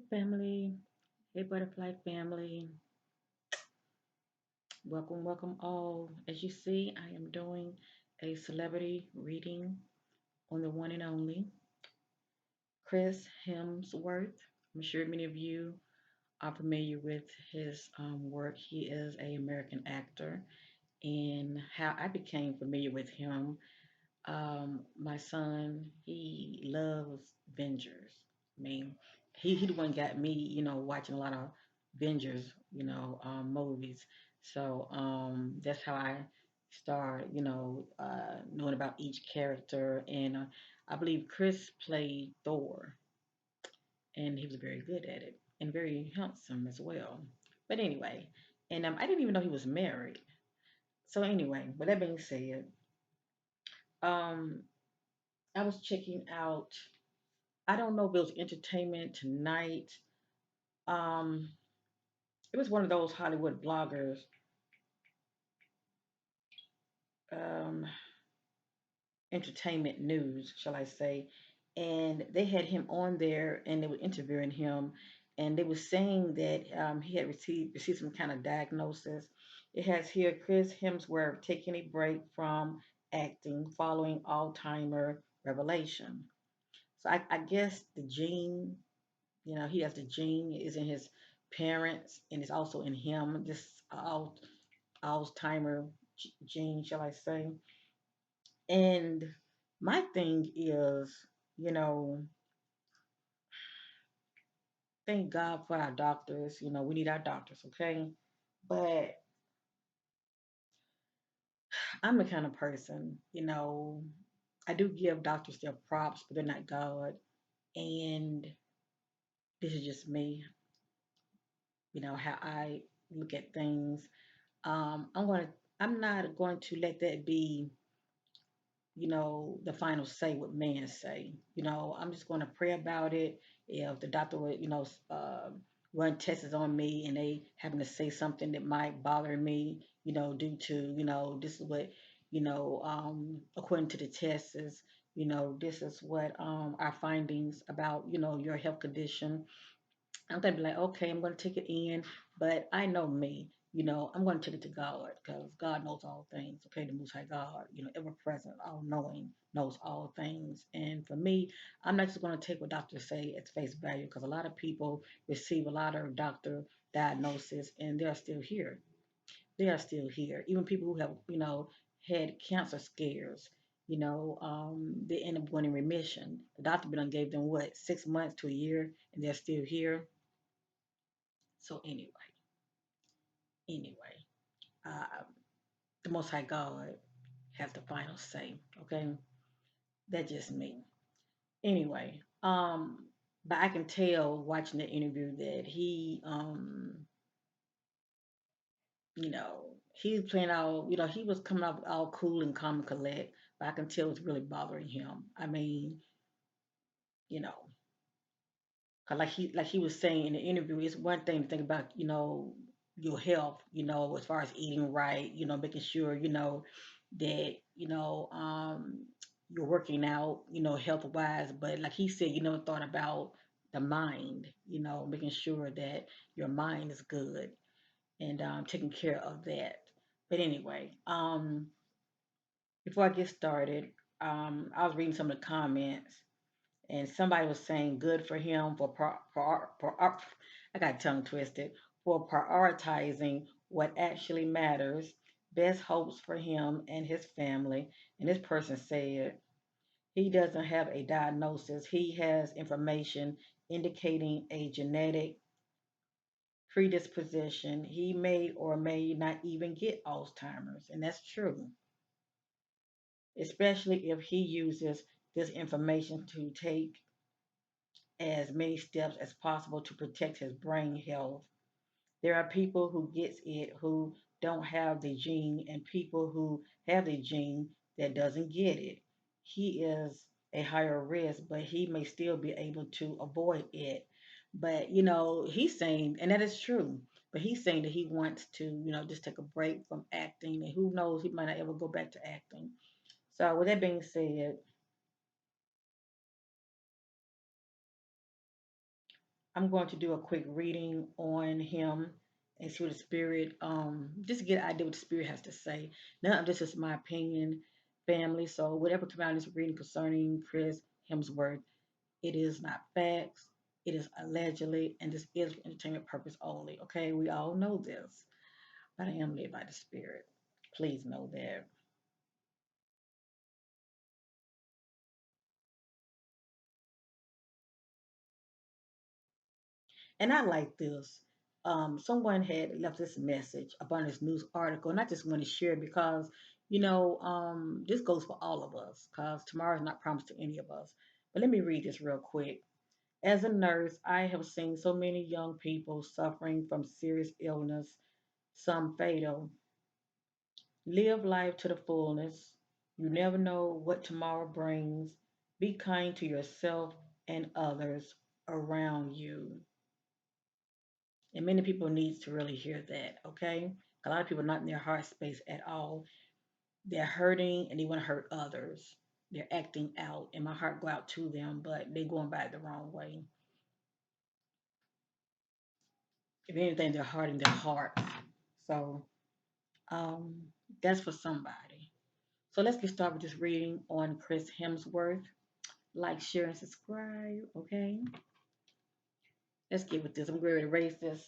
family. Hey, butterfly family. Welcome, welcome all. As you see, I am doing a celebrity reading on the one and only Chris Hemsworth. I'm sure many of you are familiar with his work. He is an American actor, and how I became familiar with him. My son, he loves Avengers. I mean, he the one got me, watching a lot of Avengers, movies. So that's how I started, knowing about each character. And I believe Chris played Thor, and he was very good at it and very handsome as well. But anyway, and I didn't even know he was married. So anyway, with that being said, um, I was checking out. I don't know if it was entertainment tonight. Um, it was one of those Hollywood bloggers, um, entertainment news, shall I say, and they had him on there, and they were interviewing him, and they were saying that he had received some kind of diagnosis. It has here Chris Hemsworth taking a break from acting following Alzheimer Revelation. So I guess the gene, he has the gene is in his parents and it's also in him. This Alzheimer gene, shall I say? And my thing is, you know, thank God for our doctors. We need our doctors, okay? But I'm the kind of person, I do give doctors their props, but they're not God. And this is just me, how I look at things. I'm not going to let that be, the final say what men say. I'm just going to pray about it. If the doctor would, run tests on me and they happen to say something that might bother me, due to, this is what, according to the tests is, this is what our findings about, your health condition. I'm gonna be like, okay, I'm gonna take it in, but I know me. I'm gonna take it to God because God knows all things. Okay, the Most High God, ever present, all knowing, knows all things. And for me, I'm not just gonna take what doctors say at face value because a lot of people receive a lot of doctor diagnosis and they're still here. They are still here. Even people who have, had cancer scares. They end up going in remission. The doctor been gave them what 6 months to a year, and they're still here. So anyway, uh, the Most High God has the final say. Okay, that's just me. Anyway, but I can tell watching the interview that you know, he's playing all, he was coming out all cool and calm and collect, but I can tell it's really bothering him. I mean, you know, 'cause like he was saying in the interview, it's one thing to think about, your health, as far as eating right, making sure, that, you're working out, health wise. But like he said, you never thought about the mind, making sure that your mind is good and taking care of that. But anyway, before I get started, I was reading some of the comments and somebody was saying good for him I got tongue twisted for prioritizing what actually matters. Best hopes for him and his family. And this person said he doesn't have a diagnosis. He has information indicating a genetic predisposition. He may or may not even get Alzheimer's, and that's true, especially if he uses this information to take as many steps as possible to protect his brain health. There are people who gets it who don't have the gene and people who have the gene that doesn't get it. He is a higher risk, but he may still be able to avoid it. But he's saying, and that is true. But he's saying that he wants to, just take a break from acting, and who knows, he might not ever go back to acting. So, with that being said, I'm going to do a quick reading on him and see what the spirit, just to get an idea what the spirit has to say. None of this is my opinion, family. So whatever comes out in this reading concerning Chris Hemsworth, it is not facts. It is allegedly, and this is for entertainment purpose only. Okay, we all know this, but I am led by the spirit. Please know that. And I like this. Someone had left this message upon this news article, and I just want to share it because, this goes for all of us because tomorrow is not promised to any of us. But let me read this real quick. As a nurse, I have seen so many young people suffering from serious illness, some fatal. Live life to the fullness. You never know what tomorrow brings. Be kind to yourself and others around you. And many people need to really hear that, okay? A lot of people are not in their heart space at all. They're hurting and they want to hurt others. They're acting out, and my heart go out to them, but they're going back the wrong way. If anything, they're hurting their hearts. So um, that's for somebody. So let's get started with this reading on Chris Hemsworth. Like, share, and subscribe, okay? Let's get with this. I'm going to raise this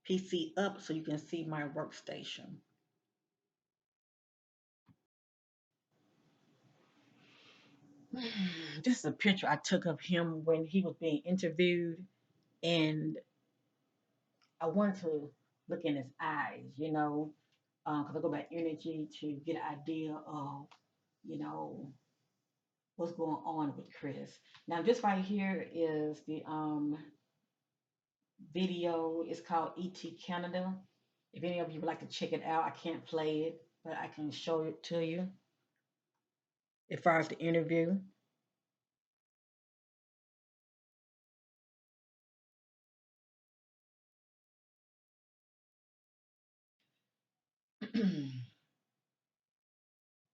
PC up so you can see my workstation. This is a picture I took of him when he was being interviewed, and I wanted to look in his eyes, because I go by energy to get an idea of, you know, what's going on with Chris. Now, this right here is the video. It's called ET Canada. If any of you would like to check it out, I can't play it, but I can show it to you as far as the interview.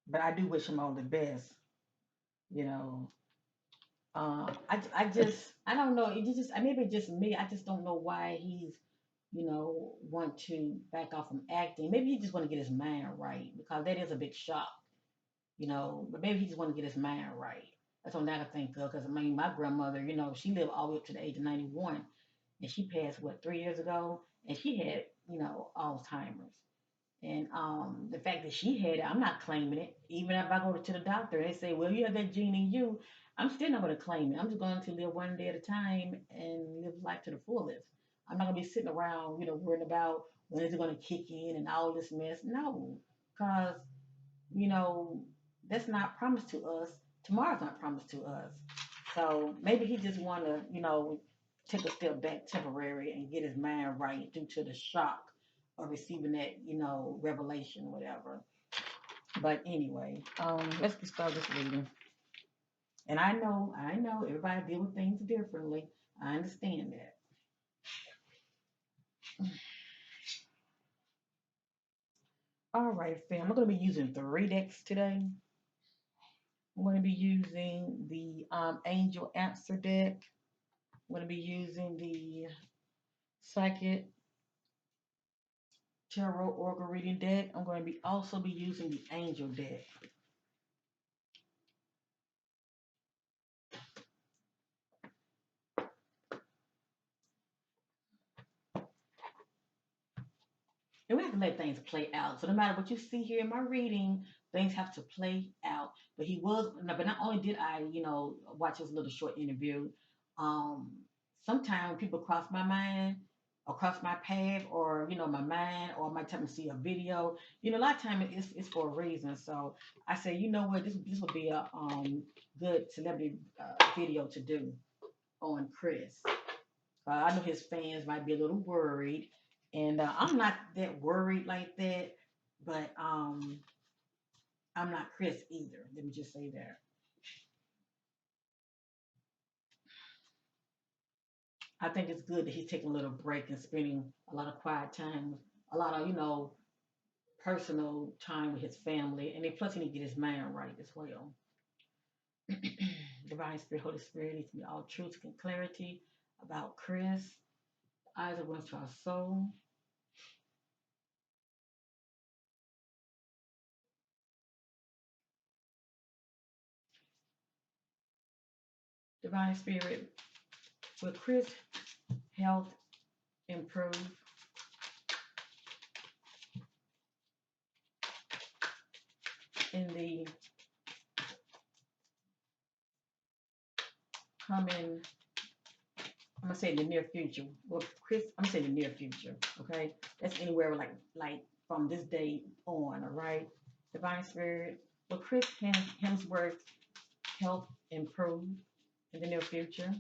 But I do wish him all the best, you know. I don't know. It just, maybe it's just me. I just don't know why he's, want to back off from acting. Maybe he just want to get his mind right because that is a big shock, But maybe he just want to get his mind right. That's what I gotta think of. Because I mean, my grandmother, she lived all the way up to the age of 91, and she passed what 3 years ago, and she had, Alzheimer's. And the fact that she had it, I'm not claiming it. Even if I go to the doctor and they say, well, you have that gene in you, I'm still not going to claim it. I'm just going to live one day at a time and live life to the fullest. I'm not going to be sitting around, worrying about when is it going to kick in and all this mess. No, because, you know, that's not promised to us. Tomorrow's not promised to us. So maybe he just want to, take a step back temporary and get his mind right due to the shock of receiving that, revelation, whatever. But anyway, let's get started this reading. And I know, everybody deal with things differently. I understand that. All right, fam. I'm going to be using three decks today. I'm going to be using the Angel Answer deck. I'm going to be using the Psychic Tarot Oracle Reading deck. I'm going to be also be using the Angel deck. And we have to let things play out. So no matter what you see here in my reading, things have to play out. But he was, but not only did I, watch his little short interview, um, sometimes people cross my mind or cross my path or, my mind, or I might time to see a video. A lot of times it's for a reason. So I say, you know what, this would be a good celebrity video to do on Chris. I know his fans might be a little worried, and I'm not that worried like that. But I'm not Chris either. Let me just say that. I think it's good that he's taking a little break and spending a lot of quiet time, a lot of personal time with his family, and then plus he need to get his mind right as well. Divine Spirit, Holy Spirit, needs to be all truth and clarity. about Chris. Eyes that went to our soul. Divine Spirit, will Chris' health improve in the coming, I'm gonna say the near future. Well, Chris, I'm gonna say the near future. Okay, that's anywhere like from this day on. All right, Divine Spirit, will Chris Hemsworth health improve in the near future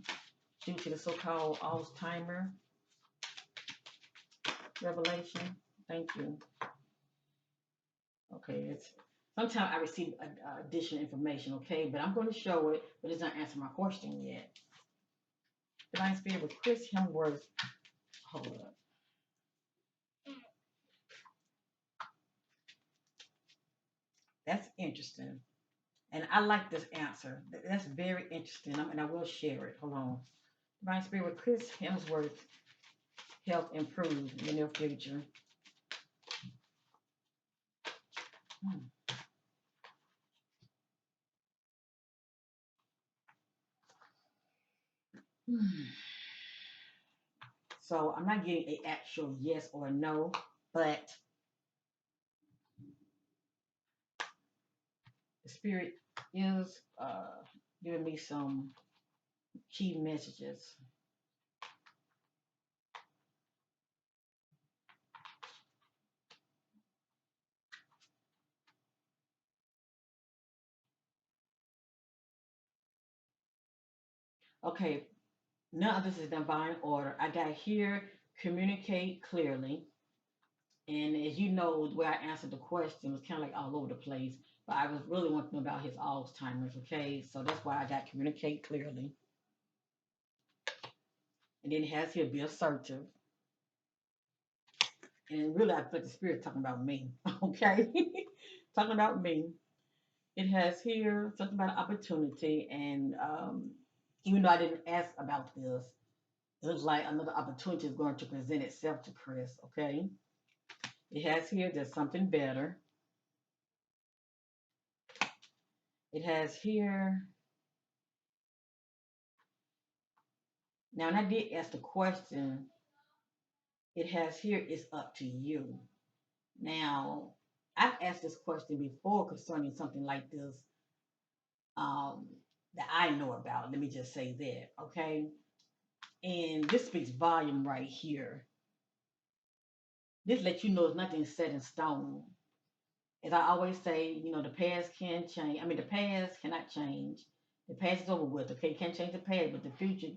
due to the so-called Alzheimer Revelation? Thank you. Okay, it's sometimes I receive additional information. Okay, but I'm going to show it, but it's not answering my question yet. Divine Spirit with Chris Hemsworth. Hold up. That's interesting. And I like this answer. That's very interesting. And I will share it. Hold on. Divine Spirit with Chris Hemsworth health improve in the near future. Hmm. So I'm not getting an actual yes or no, but the spirit is giving me some key messages. Okay, none of this is divine order. I got here, communicate clearly. And as you know, the way I answered the question was kind of like all over the place. But I was really wanting to know about his Alzheimer's, okay? So that's why I got communicate clearly. And then it has here be assertive. And really, I feel like the spirit talking about me, okay? Talking about me. It has here something about opportunity. And even though I didn't ask about this, it looks like another opportunity is going to present itself to Chris, okay? It has here there's something better. It has here, now, and I did ask the question, it has here, it's up to you. Now, I've asked this question before concerning something like this um, that I know about. Let me just say that, okay? And this speaks volume right here. This lets you know it's nothing set in stone. As I always say, the past can change. I mean, the past cannot change. The past is over with. Okay, you can't change the past, but the future,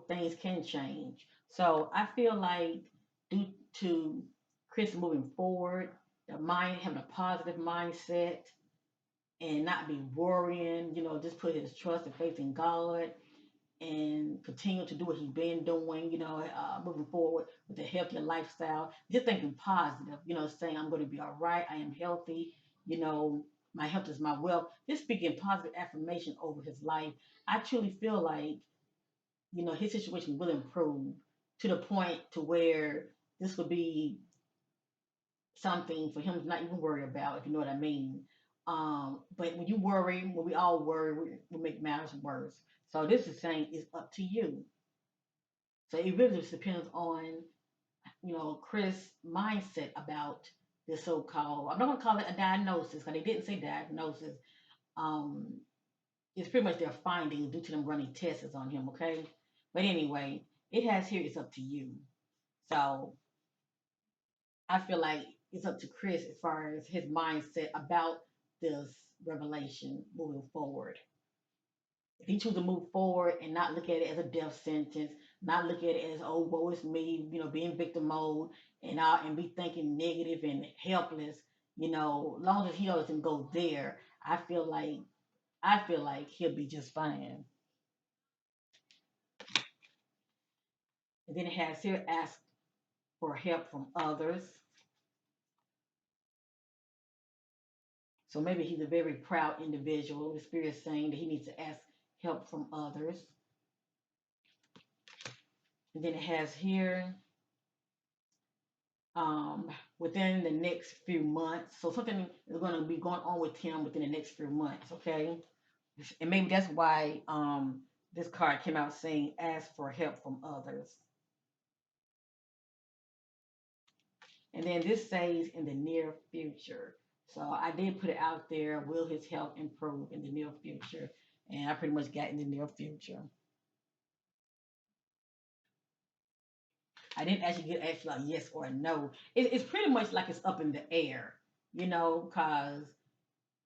things can change. So I feel like due to Chris moving forward, the mind having a positive mindset and not be worrying, just put his trust and faith in God and continue to do what he's been doing, moving forward with a healthier lifestyle. Just thinking positive, saying I'm going to be all right. I am healthy. My health is my wealth. Just speaking positive affirmation over his life. I truly feel like, his situation will improve to the point to where this would be something for him to not even worry about, if you know what I mean. But when you worry, when we all worry, we make matters worse. So this is saying it's up to you. So it really just depends on, Chris' mindset about this so-called, I'm not gonna call it a diagnosis, because they didn't say diagnosis. Um, it's pretty much their findings due to them running tests on him, okay? But anyway, it has here, it's up to you. So I feel like it's up to Chris as far as his mindset about this revelation moving forward. If he chooses to move forward and not look at it as a death sentence, not look at it as, oh, woe is me, being victim mode and be thinking negative and helpless, as long as he doesn't go there, I feel like he'll be just fine. And then it has here ask for help from others. So maybe he's a very proud individual. The spirit is saying that he needs to ask help from others. And then it has here, um, within the next few months. So something is going to be going on with him within the next few months, okay? And maybe that's why this card came out saying ask for help from others. And then this says in the near future. So I did put it out there. Will his health improve in the near future? And I pretty much got in the near future. I didn't actually get actually like yes or no. It's pretty much like it's up in the air, because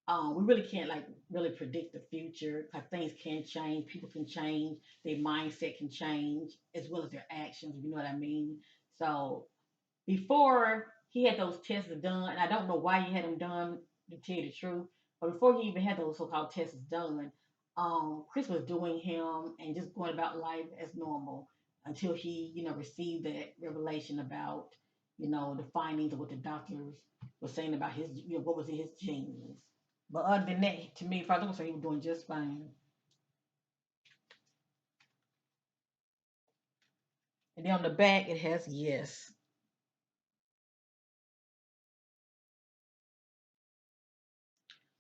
we really can't like really predict the future because things can change, people can change, their mindset can change as well as their actions. You know what I mean? So before he had those tests done, and I don't know why he had them done to tell you the truth, but before he even had those so-called tests done, Chris was doing him and just going about life as normal until he, received that revelation about, the findings of what the doctors were saying about his, what was in his genes. But other than that, to me, Father was saying he was doing just fine. And then on the back, it has yes.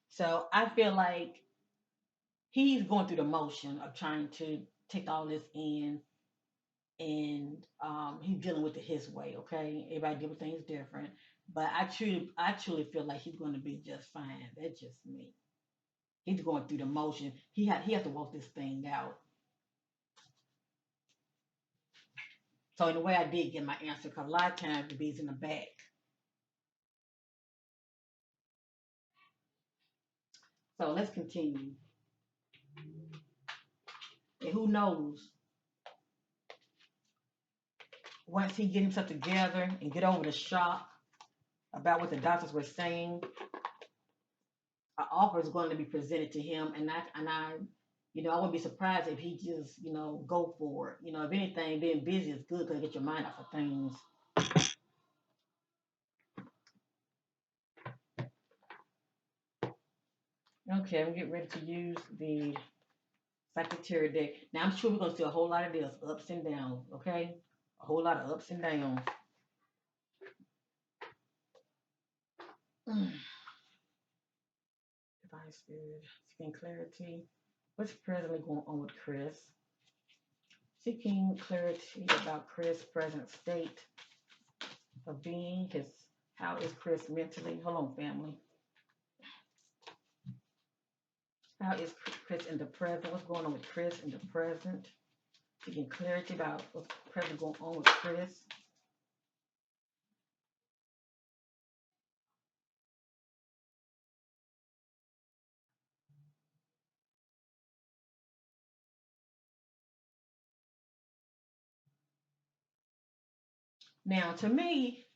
So I feel like he's going through the motion of trying to take all this in, and he's dealing with it his way. Okay, everybody deal with things different, but I truly feel like he's going to be just fine. That's just me. He's going through the motion. He has to walk this thing out. So in a way, I did get my answer because a lot of times the bees in the back. So let's continue. And who knows, once he get himself together and get over the shock about what the doctors were saying, an offer is going to be presented to him, and I wouldn't be surprised if he just, go for it. If anything, being busy is good because it gets your mind off of things. Okay, I'm getting ready to use the Secretary deck. Now I'm sure we're gonna see a whole lot of this ups and downs. Okay, a whole lot of ups and downs. Divine Spirit, seeking clarity. What's presently going on with Chris? Seeking clarity about Chris' present state of being. How is Chris mentally? Hold on, family. How is Chris in the present? What's going on with Chris in the present? Seeking clarity about what's presently going on with Chris. Now, to me,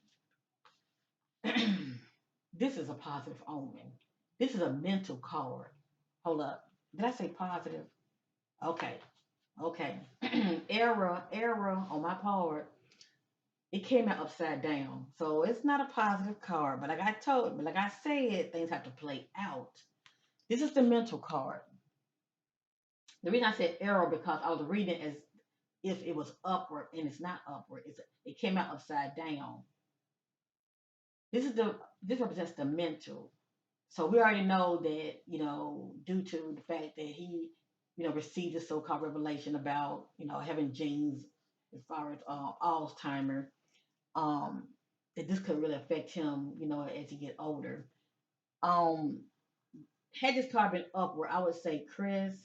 this is a positive omen. This is a mental card. Hold up. Did I say positive? Okay. Okay. Error on my part. It came out upside down. So it's not a positive card. But like I said, things have to play out. This is the mental card. The reason I said error because I was reading it as if it was upward and it's not upward. It came out upside down. This represents the mental. So we already know that, due to the fact that he, received this so-called revelation about, having genes as far as Alzheimer, um, that this could really affect him, as he get older. Um, had this card been upward, I would say Chris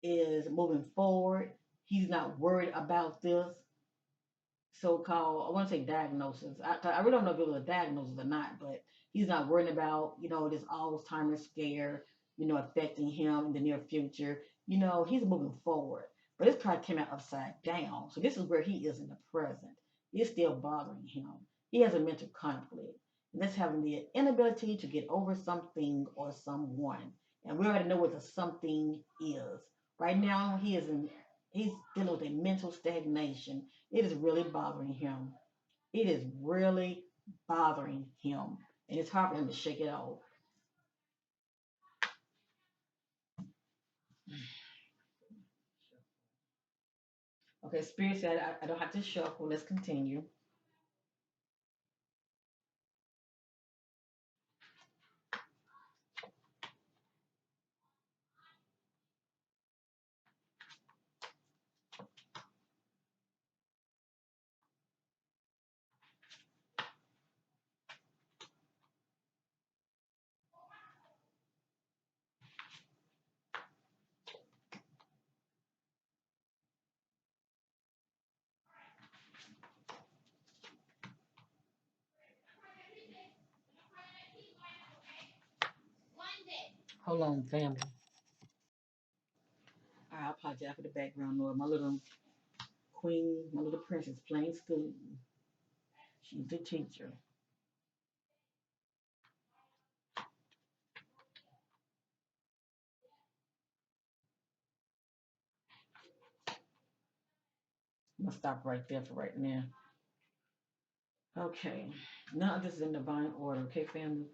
is moving forward. He's not worried about this so-called, I want to say diagnosis. I really don't know if it was a diagnosis or not, but he's not worried about, this Alzheimer's scare, affecting him in the near future. He's moving forward. But this card came out upside down. So this is where he is in the present. It's still bothering him. He has a mental conflict. And that's having the inability to get over something or someone. And we already know what the something is. Right now, he's dealing with a mental stagnation. It is really bothering him. It is really bothering him. And it's hard for him to shake it off. Okay, Spirit said I don't have to shuffle. Let's continue. Hold on, family. I apologize for the background noise. My little queen, my little princess playing school. She's the teacher. I'm gonna stop right there for right now. Okay. Now this is in divine order, okay, family?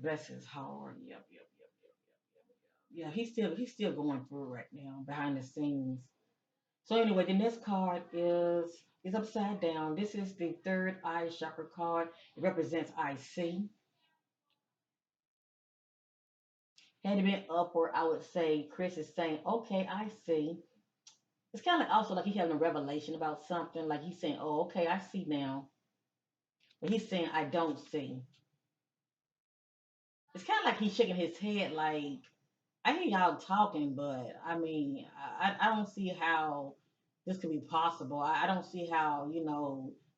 Bless his heart. Yep. Yeah, he's still going through right now behind the scenes. So anyway, the next card is upside down. This is the third eye chakra card. It represents I see. Had it been upward, I would say Chris is saying, okay, I see. It's kind of also like he's having a revelation about something. Like he's saying, oh, okay, I see now. But he's saying, I don't see. It's kind of like he's shaking his head like, I hear y'all talking, but I mean, I don't see how this could be possible. I don't see how,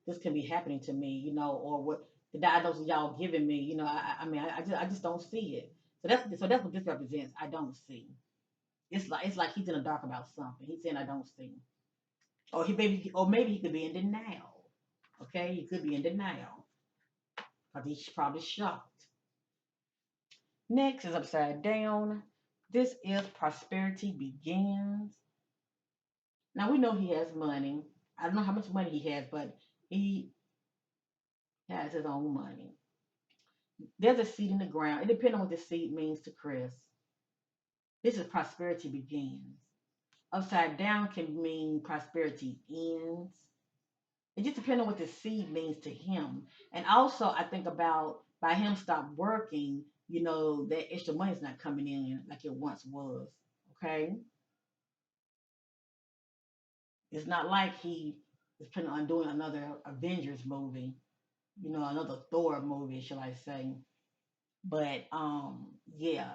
this can be happening to me, or what the diagnosis y'all giving me, I mean, I just don't see it. So that's what this represents. I don't see. It's like he's in the dark about something. He's saying I don't see. Or maybe he could be in denial. Okay, he could be in denial because he's probably shocked. Next is upside down. This is prosperity begins. Now we know he has money. I don't know how much money he has, but he has his own money. There's a seed in the ground. It depends on what the seed means to Chris. This is prosperity begins. Upside down can mean prosperity ends. It just depends on what the seed means to him. And also, I think about by him stop working, that extra money's not coming in like it once was. Okay, it's not like he is planning on doing another Avengers movie, another Thor movie, shall I say? But yeah,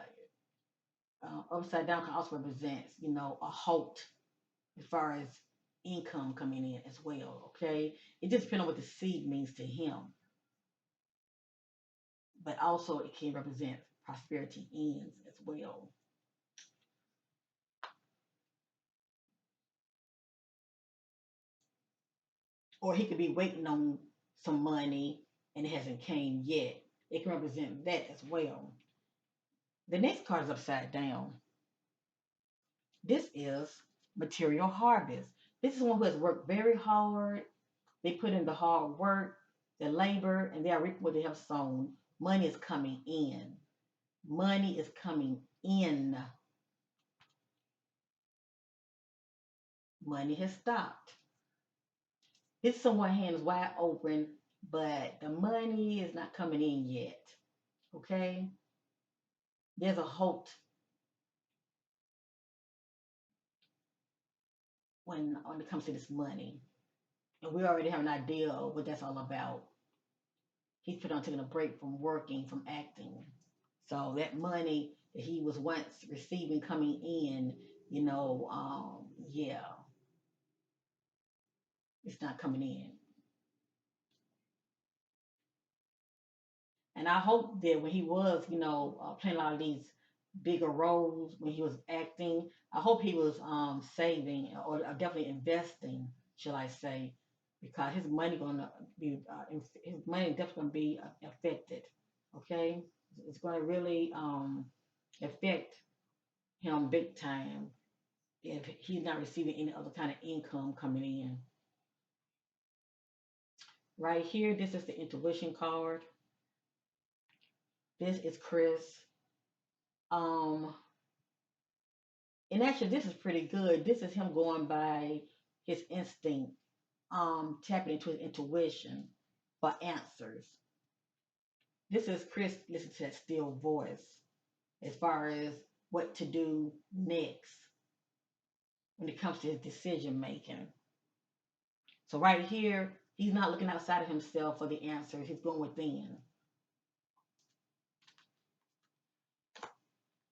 upside down can also represents, a halt as far as income coming in as well. Okay, it just depends on what the seed means to him, but also it can represent prosperity ends as well. Or he could be waiting on some money and it hasn't came yet. It can represent that as well. The next card is upside down. This is material harvest. This is one who has worked very hard. They put in the hard work, the labor, and they are reaping what they have sown. Money is coming in. Money is coming in. Money has stopped. This someone hands wide open, but the money is not coming in yet. Okay? There's a halt when it comes to this money. And we already have an idea of what that's all about. He's put on taking a break from working, from acting. So that money that he was once receiving coming in, yeah, it's not coming in. And I hope that when he was, playing a lot of these bigger roles, when he was acting, I hope he was saving or definitely investing, shall I say, because his money definitely gonna be affected. Okay, it's gonna really affect him big time if he's not receiving any other kind of income coming in. Right here, this is the intuition card. This is Chris. Um, and actually, this is pretty good. This is him going by his instinct, tapping into his intuition for answers. This is Chris listening to that still voice as far as what to do next when it comes to his decision making. So right here, he's not looking outside of himself for the answers. He's going within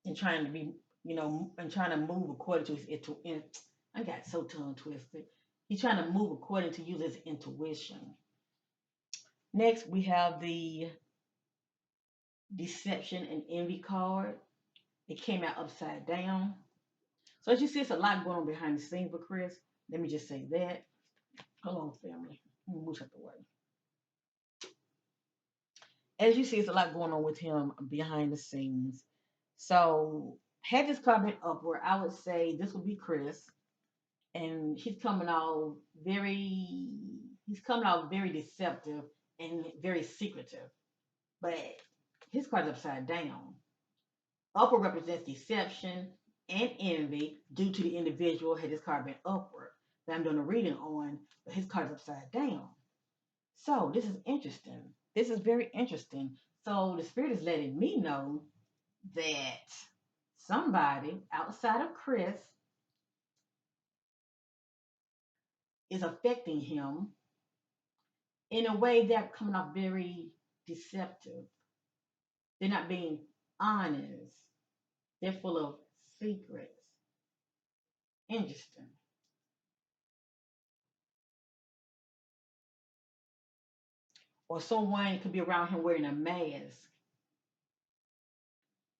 and trying to be, and trying to move according to his intuition. I got so tongue twisted. He's trying to move according to use his intuition. Next, we have the deception and envy card. It came out upside down. So as you see, it's a lot going on behind the scenes with Chris. Let me just say that. Hold on, family. Let me move out the way. As you see, it's a lot going on with him behind the scenes. So had this card been upward, I would say this would be Chris, and very, he's coming out very deceptive and very secretive. But his card's upside down. Upward represents deception and envy due to the individual had his card been upward that I'm doing a reading on, but his card's upside down. So this is interesting. This is very interesting. So the spirit is letting me know that somebody outside of Chris is affecting him in a way that coming off very deceptive. They're not being honest. They're full of secrets. Interesting. Or someone could be around him wearing a mask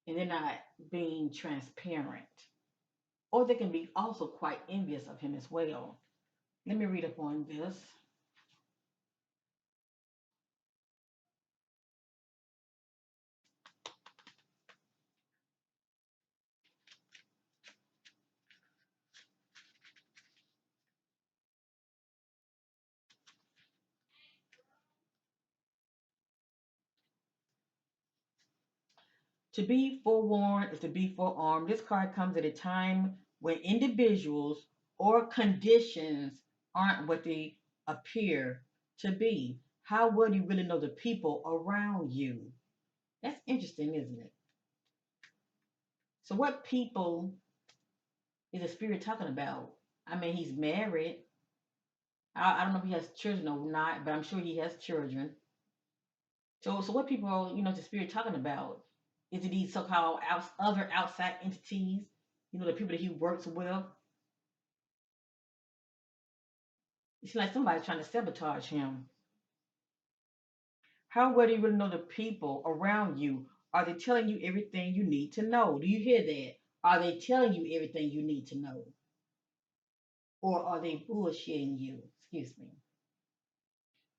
and they're not being transparent. Or they can be also quite envious of him as well. Let me read up on this. To be forewarned is to be forearmed. This card comes at a time when individuals or conditions aren't what they appear to be. How well do you really know the people around you? That's interesting, isn't it? So, what people is the spirit talking about? I mean, he's married. I don't know if he has children or not, but I'm sure he has children. So what people, is the spirit talking about? Is it these so-called other outside entities? The people that he works with? It's like somebody's trying to sabotage him. How well do you really know the people around you? Are they telling you everything you need to know? Do you hear that? Are they telling you everything you need to know? Or are they bullshitting you? Excuse me.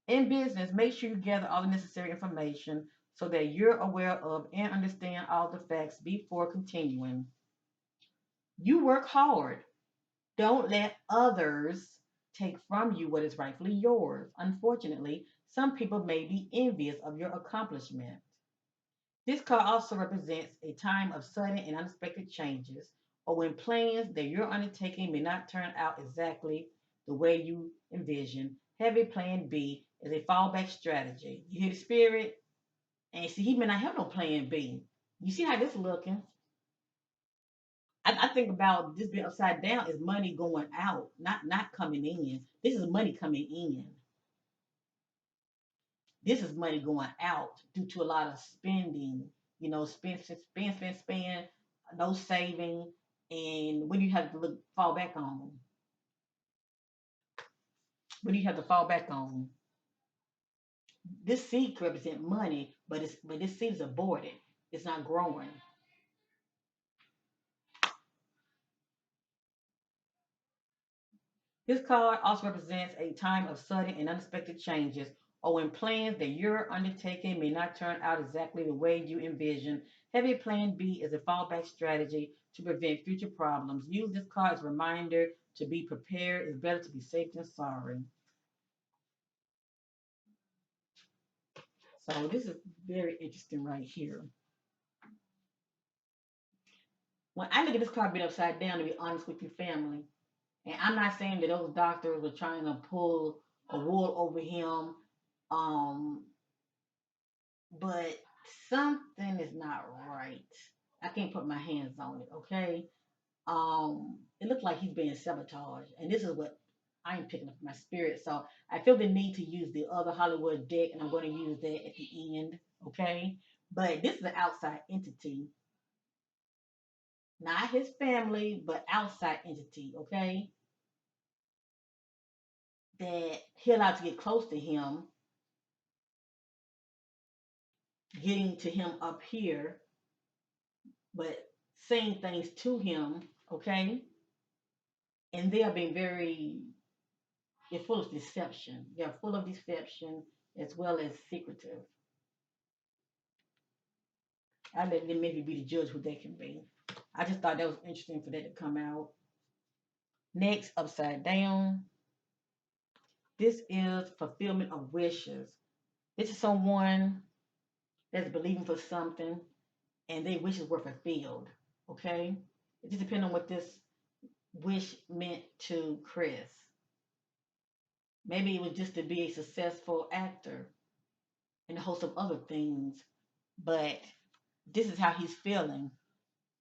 In business, make sure you gather all the necessary information so that you're aware of and understand all the facts before continuing. You work hard. Don't let others take from you what is rightfully yours. Unfortunately, some people may be envious of your accomplishment. This card also represents a time of sudden and unexpected changes, or when plans that you're undertaking may not turn out exactly the way you envision. Have a plan B as a fallback strategy. You hear the spirit? And see, he may not have no plan B. You see how this is looking? I think about this being upside down is money going out, not coming in. This is money coming in. This is money going out due to a lot of spending. Spend, no saving, and when you have to fall back on, when you have to fall back on, this seed could represent money, but this seed is aborted. It's not growing. This card also represents a time of sudden and unexpected changes, or when plans that you're undertaking may not turn out exactly the way you envision. Have a plan B as a fallback strategy to prevent future problems. Use this card as a reminder to be prepared. It's better to be safe than sorry. So this is very interesting right here. When I look at this card being upside down, to be honest with you, family, and I'm not saying that those doctors were trying to pull a wool over him, um, but something is not right. I can't put my hands on it, okay? It looked like he's being sabotaged, and this is what I'm picking up my spirit. So I feel the need to use the other Hollywood deck, and I'm going to use that at the end, okay? But this is an outside entity, not his family, but outside entity, okay? That he allowed to get close to him, getting to him up here, but saying things to him, okay? And they are being very, they're full of deception. They're full of deception as well as secretive. I let them maybe be the judge who they can be. I just thought that was interesting for that to come out. Next, upside down. This is fulfillment of wishes. This is someone that's believing for something and their wishes were fulfilled. Okay? It just depends on what this wish meant to Chris. Maybe it was just to be a successful actor and a host of other things. But this is how he's feeling.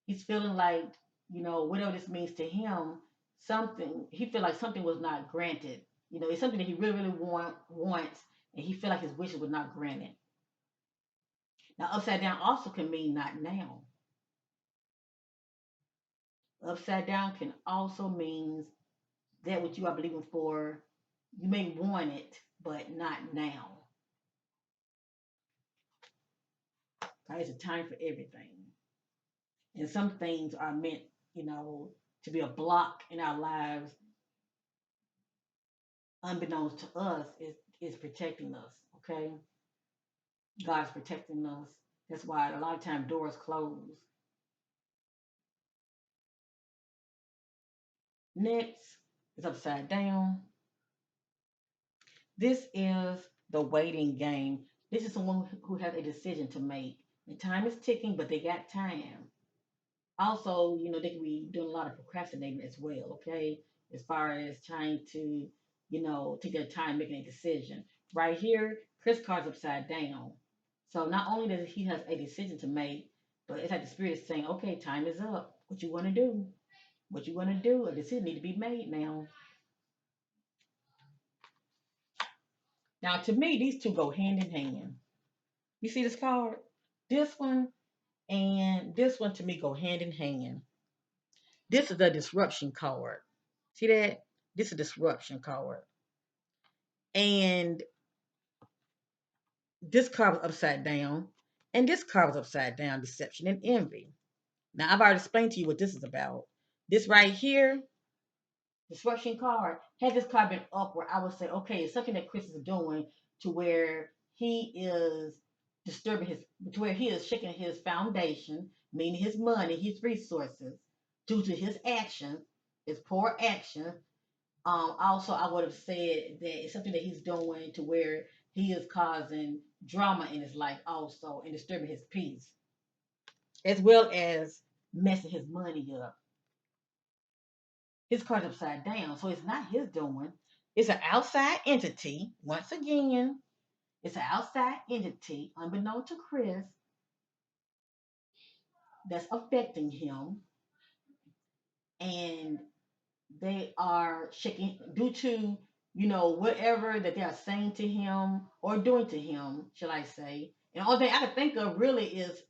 He's feeling like, whatever this means to him, something he feel like something was not granted. It's something that he really, really wants, and he feel like his wishes was not granted. Now, upside down also can mean not now. Upside down can also means that what you are believing for, you may want it, but not now. Right? It's a time for everything, and some things are meant, you know, to be a block in our lives, unbeknownst to us, is protecting us. Okay, God's protecting us. That's why a lot of times doors close. Next is upside down. This is the waiting game. This is someone who has a decision to make. The time is ticking, but they got time. Also, they can be doing a lot of procrastinating as well, okay? As far as trying to, take their time making a decision. Right here, Chris Card's upside down. So not only does he have a decision to make, but it's like the spirit is saying, okay, time is up. What you want to do? What you want to do? A decision need to be made now. Now, to me, these two go hand in hand. You see this card? This one and this one to me go hand in hand. This is the disruption card. See that? This is a disruption card. And this card was upside down. And this card was upside down, deception and envy. Now, I've already explained to you what this is about. This right here, disruption card, had this card been upward, I would say, okay, it's something that Chris is doing to where he is disturbing to where he is shaking his foundation, meaning his money, his resources, due to his actions, his poor actions. Also, I would have said that it's something that he's doing to where he is causing drama in his life also and disturbing his peace, as well as messing his money up. His card's upside down, so it's not his doing. It's an outside entity. Once again, it's an outside entity, unbeknown to Chris, that's affecting him, and they are shaking due to whatever that they are saying to him or doing to him, shall I say. And all thing I can think of really is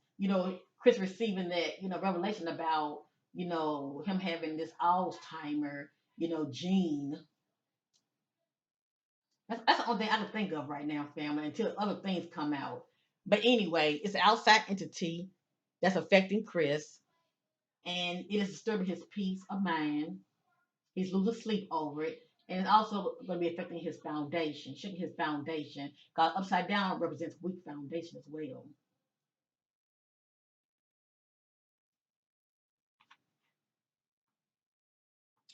Chris receiving that revelation about him having this Alzheimer gene. That's the only thing I can think of right now, family, until other things come out. But anyway, it's an outside entity that's affecting Chris, and it is disturbing his peace of mind. He's losing sleep over it. And it's also going to be affecting his foundation, shaking his foundation. Because upside down represents weak foundation as well.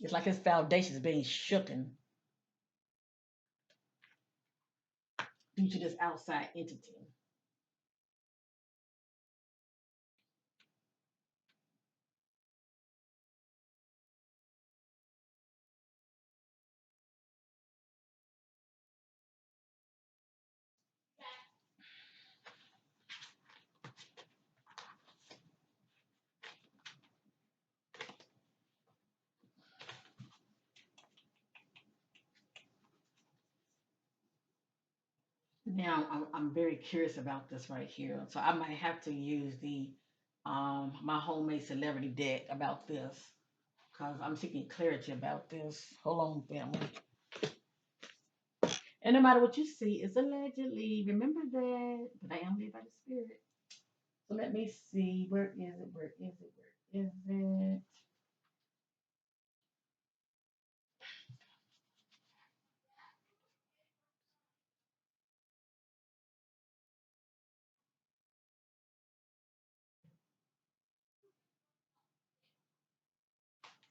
It's like his foundation is being shooken due to this outside entity. Now I'm very curious about this right here, so I might have to use the my homemade celebrity deck about this because I'm seeking clarity about this. Hold on, family. And no matter what you see, it's allegedly. Remember that, but I am led by the Spirit. So let me see. Where is it? Where is it? Where is it?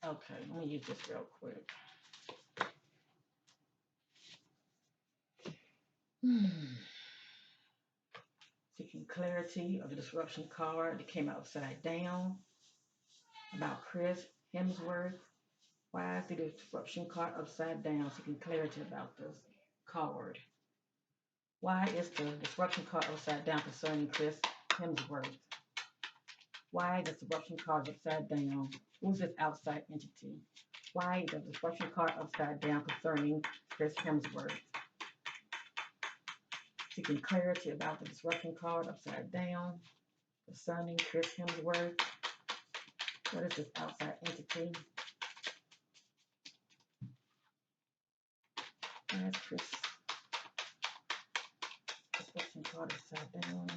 Okay, let me use this real quick. Hmm. Seeking clarity of the disruption card that came upside down about Chris Hemsworth. Why is the disruption card upside down? Seeking clarity about this card. Why is the disruption card upside down concerning Chris Hemsworth? Why is the disruption card upside down? Who's this outside entity? Why is the disruption card upside down concerning Chris Hemsworth? Seeking clarity about the disruption card upside down concerning Chris Hemsworth. What is this outside entity? Why is Chris disruption card upside down?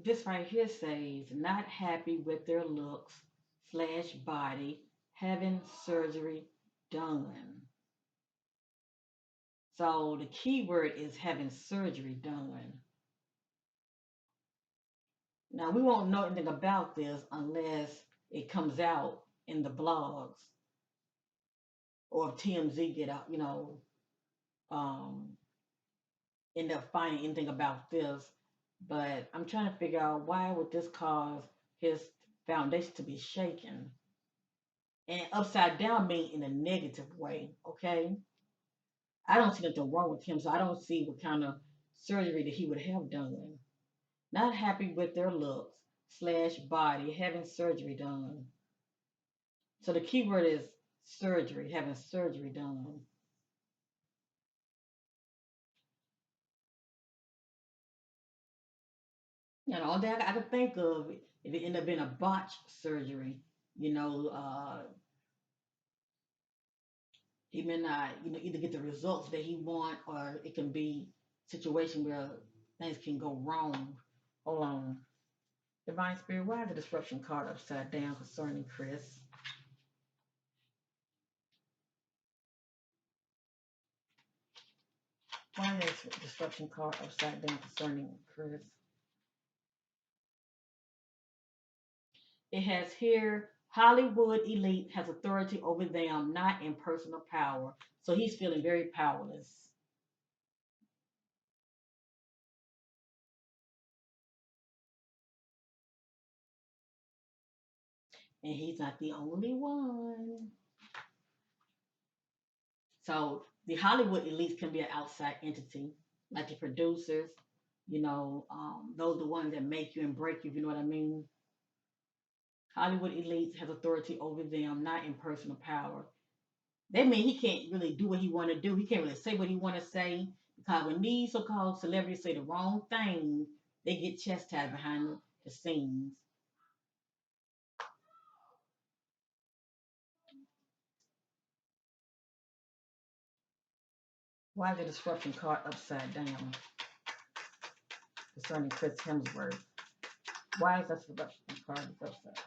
This right here says not happy with their looks slash body, having surgery done. So the key word is having surgery done. Now we won't know anything about this unless it comes out in the blogs or if TMZ get out, um, end up finding anything about this. But I'm trying to figure out why would this cause his foundation to be shaken and upside down mean in a negative way. Okay, I don't see nothing wrong with him, so I don't see what kind of surgery that he would have done. Not happy with their looks slash body, having surgery done. So the key word is surgery, having surgery done. The only thing I could think of if it ended up being a botched surgery, you know, he may not, either get the results that he want, or it can be a situation where things can go wrong. Hold on. Divine Spirit, why is the disruption card upside down concerning Chris? Why is the disruption card upside down concerning Chris? It has here Hollywood elite has authority over them, not in personal power. So he's feeling very powerless. And he's not the only one. So the Hollywood elites can be an outside entity, like the producers, those are the ones that make you and break you, if you know what I mean. Hollywood elites has authority over them, not in personal power. That means he can't really do what he want to do. He can't really say what he want to say because when these so-called celebrities say the wrong thing, they get chastised behind the scenes. Why is the disruption card upside down concerning Chris Hemsworth? Why is that disruption card upside?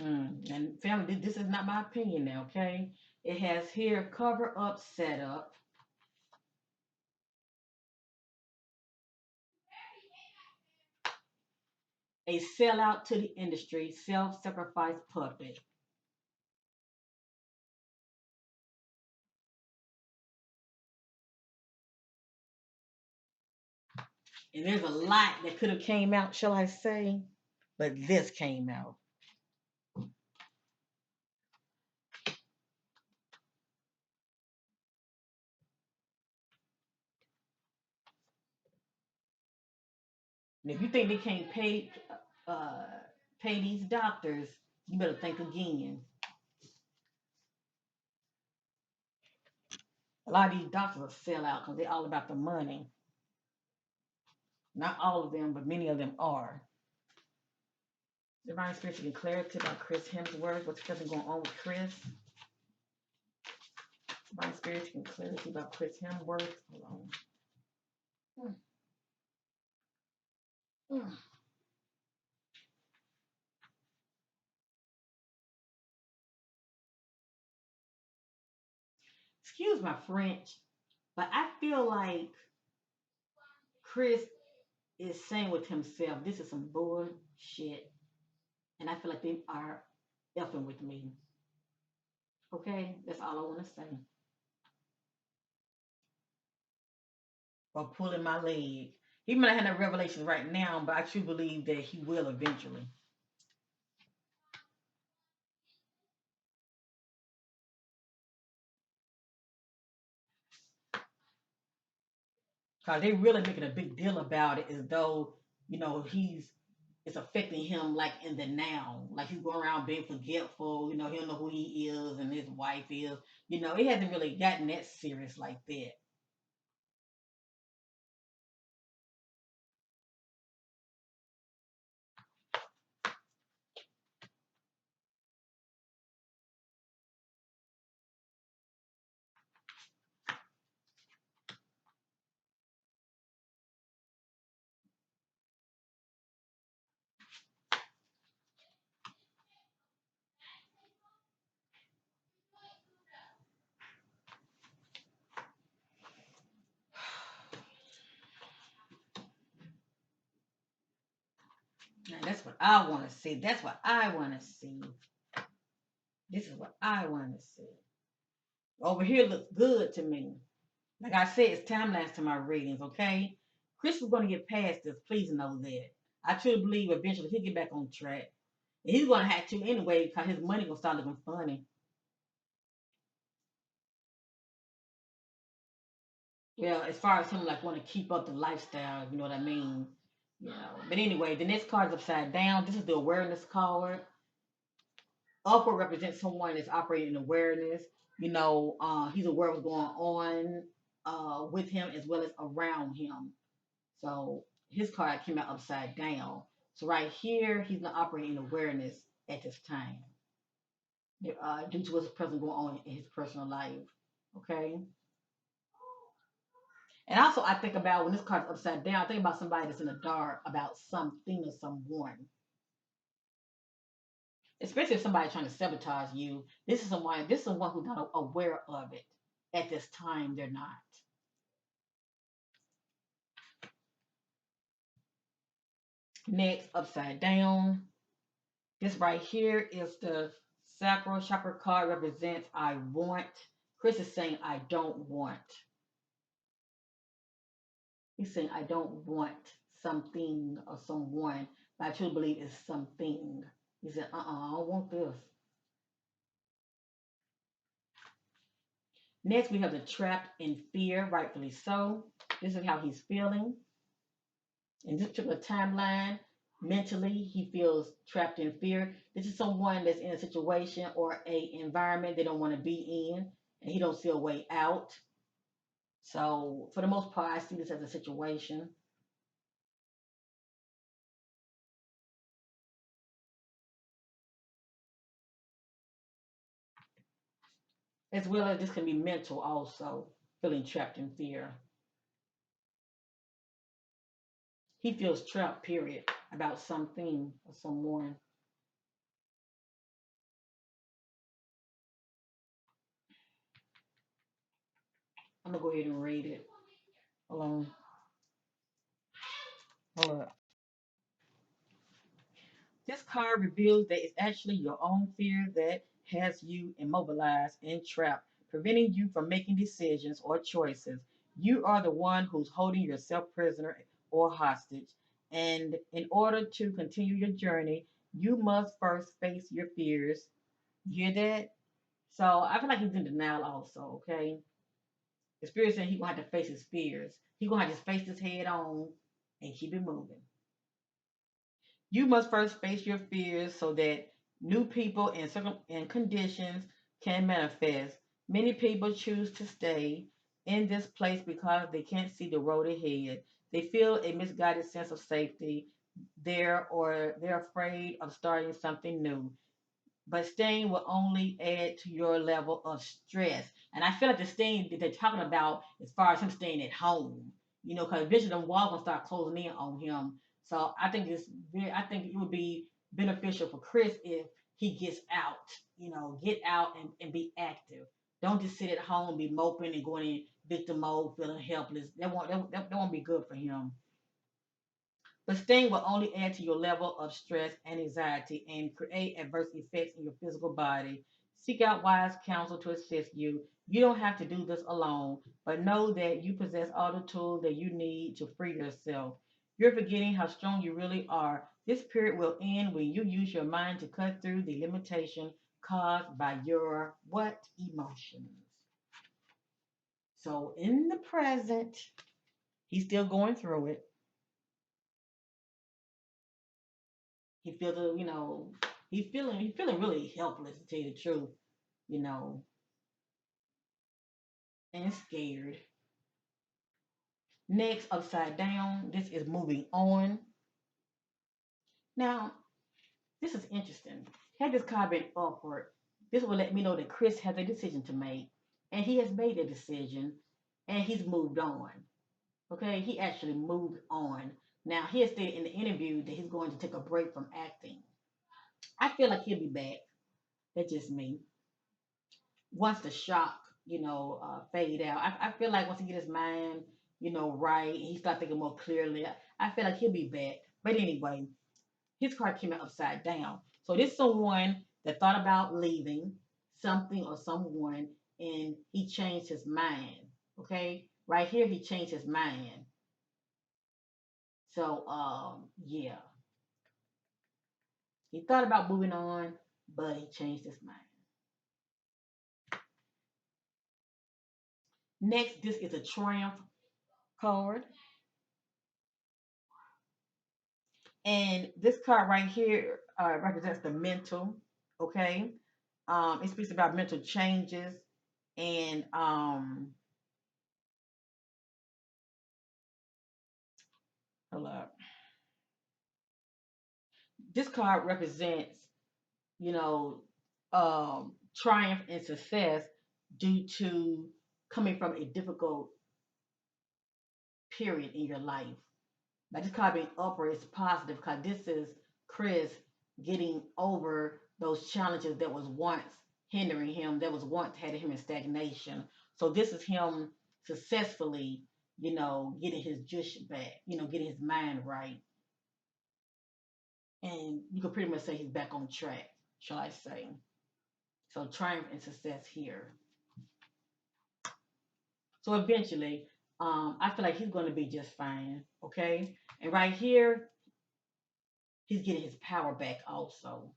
And family, this is not my opinion now, okay? It has here cover up setup, a sellout to the industry, self-sacrifice puppet. And there's a lot that could have came out, shall I say? but this came out. And if you think they can't uh, pay these doctors, you better think again. A lot of these doctors will sell out because they're all about the money. Not all of them, but many of them are. Divine spiritual and clarity about Chris Hemsworth. What's going on with Chris? Divine spiritual and clarity about Chris Hemsworth. Hold on. Mm. Excuse my French, but I feel like Chris is saying with himself, this is some bullshit. And I feel like they are effing with me. Okay? That's all I want to say. Or pulling my leg. He might not have no revelations right now, but I truly believe that he will eventually. Because they really making a big deal about it as though, it's affecting him like in the now. Like he's going around being forgetful, he don't know who he is and his wife is. It hasn't really gotten that serious like that. Now, that's what I want to see. That's what I want to see. This is what I want to see. Over here looks good to me. Like I said, it's time lapse to my readings, okay? Chris is going to get past this. Please know that. I truly believe eventually he'll get back on track. And he's going to have to anyway because his money going to start looking funny. Yeah, as far as him like want to keep up the lifestyle, you know what I mean? But anyway, the next card is upside down. This is the awareness card. Upward represents someone that's operating in awareness. He's aware of what's going on with him as well as around him. So his card came out upside down. So right here, he's not operating in awareness at this time due to what's present going on in his personal life. Okay. And also, I think about when this card's upside down, I think about somebody that's in the dark about something or someone. Especially if somebody's trying to sabotage you. This is someone who's not aware of it. At this time, they're not. Next, upside down. This right here is the sacral chakra card represents I want. Chris is saying I don't want. He's saying I don't want something or someone, but I truly believe it's something. He said, I don't want this. Next, we have the trapped in fear, rightfully so. This is how he's feeling. In this particular timeline, mentally, he feels trapped in fear. This is someone that's in a situation or a environment they don't want to be in, and he don't see a way out. So, for the most part, I see this as a situation. As well as this can be mental also, feeling trapped in fear. He feels trapped, period, about something or someone. I'm gonna go ahead and read it. Hold on. Hold up. This card reveals that it's actually your own fear that has you immobilized and trapped, preventing you from making decisions or choices. You are the one who's holding yourself prisoner or hostage. And in order to continue your journey, you must first face your fears. You hear that? So I feel like he's in denial also, okay? The spirit said he gonna have to face his fears. He gonna have to face his head on and keep it moving. You must first face your fears so that new people and and conditions can manifest. Many people choose to stay in this place because they can't see the road ahead. They feel a misguided sense of safety there, or they're afraid of starting something new, but staying will only add to your level of stress. And I feel like the staying that they're talking about as far as him staying at home, because eventually the walls gonna start closing in on him. So I think it would be beneficial for Chris if he gets out, get out and be active. Don't just sit at home, be moping and going in victim mode, feeling helpless. That won't be good for him. But staying will only add to your level of stress and anxiety and create adverse effects in your physical body. Seek out wise counsel to assist you. You don't have to do this alone, but know that you possess all the tools that you need to free yourself. You're forgetting how strong you really are. This period will end when you use your mind to cut through the limitation caused by your what? Emotions. So in the present, he's still going through it. He feels, he feeling really helpless to tell you the truth, you know, and scared. Next, upside down. This is moving on. Now, this is interesting. Had this card been upward, this will let me know that Chris has a decision to make, and he has made a decision, and he's moved on. Okay, he actually moved on. Now, he has stated in the interview that he's going to take a break from acting. I feel like he'll be back. That's just me. Once the shock, fade out. I feel like once he get his mind, right, and he start thinking more clearly, I feel like he'll be back. But anyway, his card came out upside down. So this someone that thought about leaving something or someone, and he changed his mind. Okay, right here he changed his mind. So yeah, he thought about moving on, but he changed his mind. Next, this is a triumph card. And this card right here represents the mental, okay? It speaks about mental changes. And hold up. This card represents, you know, triumph and success due to coming from a difficult period in your life. Like this card being upward is positive because this is Chris getting over those challenges that was once hindering him, that was once had him in stagnation. So this is him successfully, getting his juice back, getting his mind right. And you could pretty much say he's back on track, shall I say. So triumph and success here. So eventually, I feel like he's going to be just fine. Okay. And right here, he's getting his power back also.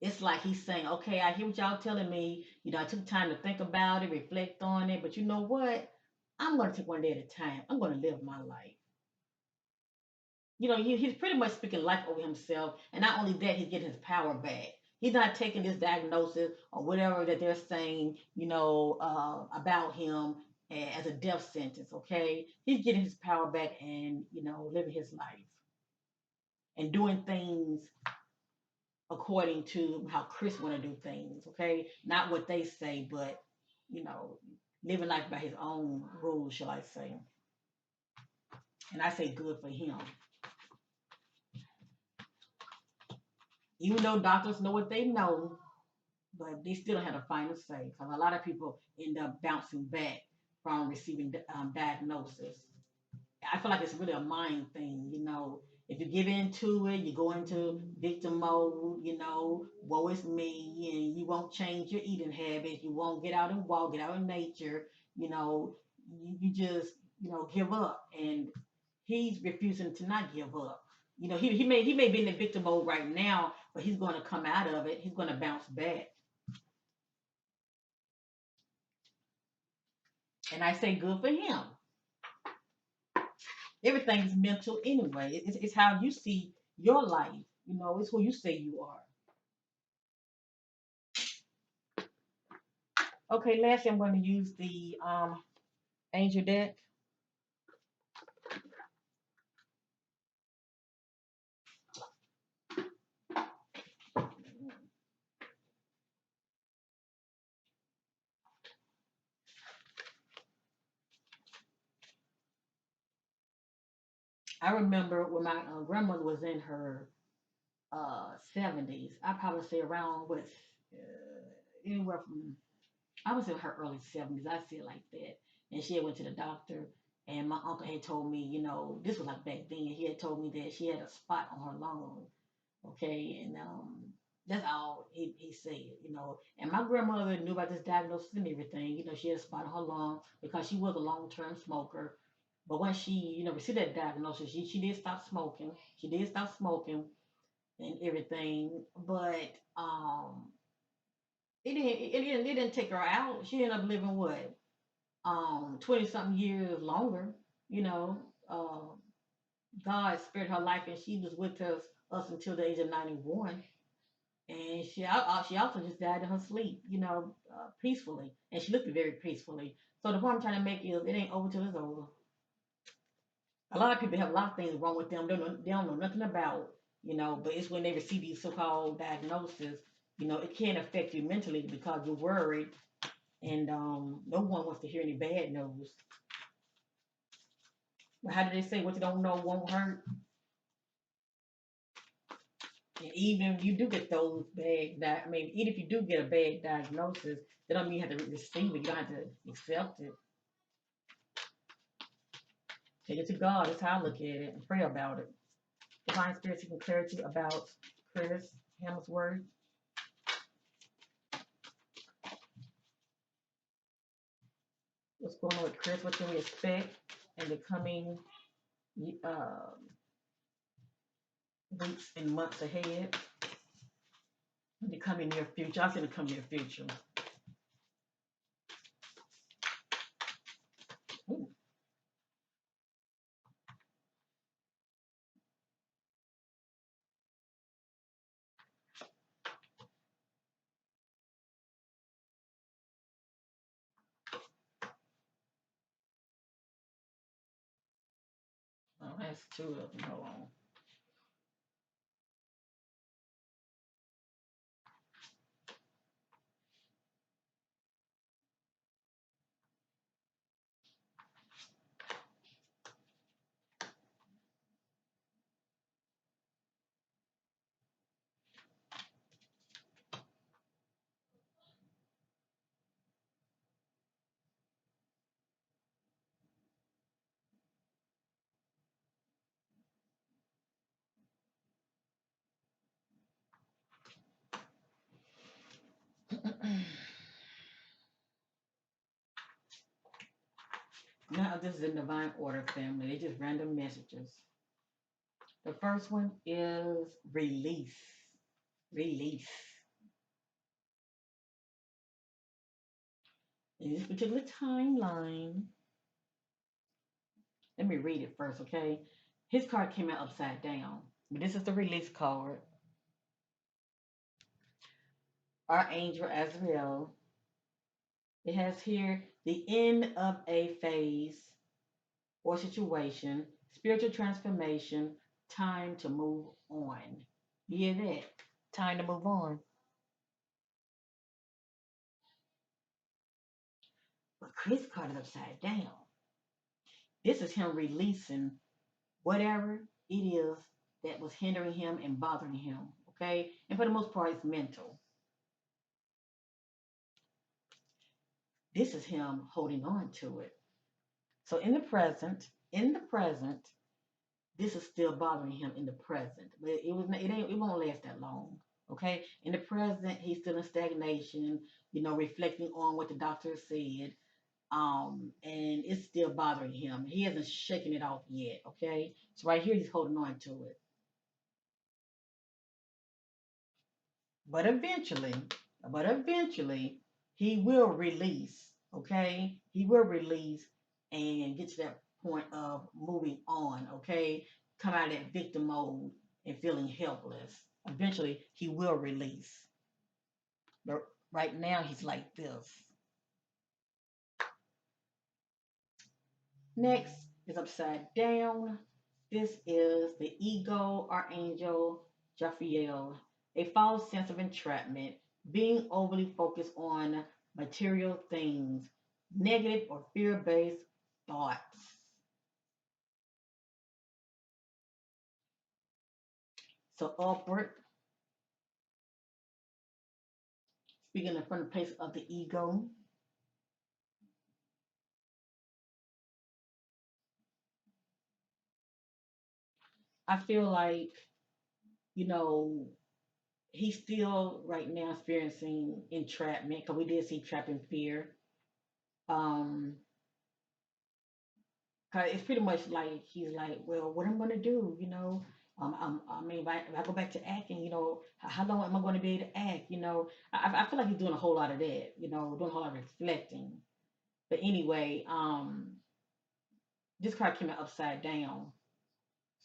It's like he's saying, okay, I hear what y'all telling me. I took time to think about it, reflect on it, but you know what? I'm going to take one day at a time. I'm going to live my life. He's pretty much speaking life over himself. And not only that, he's getting his power back. He's not taking this diagnosis or whatever that they're saying, about him as a death sentence, okay? He's getting his power back and, living his life and doing things according to how Chris want to do things, okay? Not what they say, but you know, living life by his own rules, shall I say? And I say good for him. Even though doctors know what they know, but they still don't have a final say because a lot of people end up bouncing back from receiving diagnosis. I feel like it's really a mind thing, If you give into it, you go into victim mode, woe is me, and you won't change your eating habits. You won't get out and walk, get out in nature, you just, give up. And he's refusing to not give up. He may be in the victim mode right now, but he's going to come out of it. He's going to bounce back. And I say good for him. Everything is mental anyway. It's how you see your life. It's who you say you are. Okay, lastly, I'm going to use the angel deck. I remember when my grandmother was in her 70s. I probably say around anywhere from, I would say her early 70s. I say it like that. And she had went to the doctor, and my uncle had told me, this was like back then. He had told me that she had a spot on her lung. Okay, and that's all he said. And my grandmother knew about this diagnosis and everything. She had a spot on her lung because she was a long-term smoker. But once she, received that diagnosis, she did stop smoking. She did stop smoking and everything, but it didn't take her out. She ended up living what 20 something years longer. You know, God spared her life, and she was with us until the age of 91. And she also just died in her sleep, peacefully, and she looked very peacefully. So the point I'm trying to make is, it ain't over till it's over. A lot of people have a lot of things wrong with them. They don't know nothing about, but it's when they receive these so-called diagnoses, it can affect you mentally because you're worried, and no one wants to hear any bad news. But how do they say what you don't know won't hurt? And even if you do get those even if you do get a bad diagnosis, that don't mean you have to receive it. You don't have to accept it. Take it to God. That's how I look at it, and pray about it. Divine Spirit seeking clarity about Chris Hemsworth. What's going on with Chris? What can we expect in the coming uh, weeks and months ahead? In the coming near future. I say the coming near future. Ooh. Oh, that's two of them. Hold on. Now, this is in divine order, family. They just random messages. The first one is release. Release. In this particular timeline, let me read it first, okay? His card came out upside down, but this is the release card. Archangel Azrael. It has here the end of a phase or situation, spiritual transformation, time to move on. You hear that? Time to move on. But Chris card is upside down. This is him releasing whatever it is that was hindering him and bothering him. Okay? And for the most part, it's mental. This is him holding on to it. So in the present, this is still bothering him in the present, but it won't last that long. Okay, in the present, he's still in stagnation. Reflecting on what the doctor said. And it's still bothering him. He hasn't shaken it off yet. Okay, so right here he's holding on to it, but eventually, but eventually, he will release. Okay, he will release and get to that point of moving on. Okay, come out of that victim mode and feeling helpless. Eventually, he will release. But right now, he's like this. Next is upside down. This is the ego archangel Jophiel, a false sense of entrapment, being overly focused on material things, negative or fear based thoughts. So, upward, speaking from the place of the ego, I feel like, you know, he's still right now experiencing entrapment because we did see trap and fear. Um, 'Cause it's pretty much like he's like, well, what am I gonna do? I mean, if I go back to acting, how long am I going to be able to act? I feel like he's doing a whole lot of that. Doing a whole lot of reflecting. But anyway, this card came out upside down,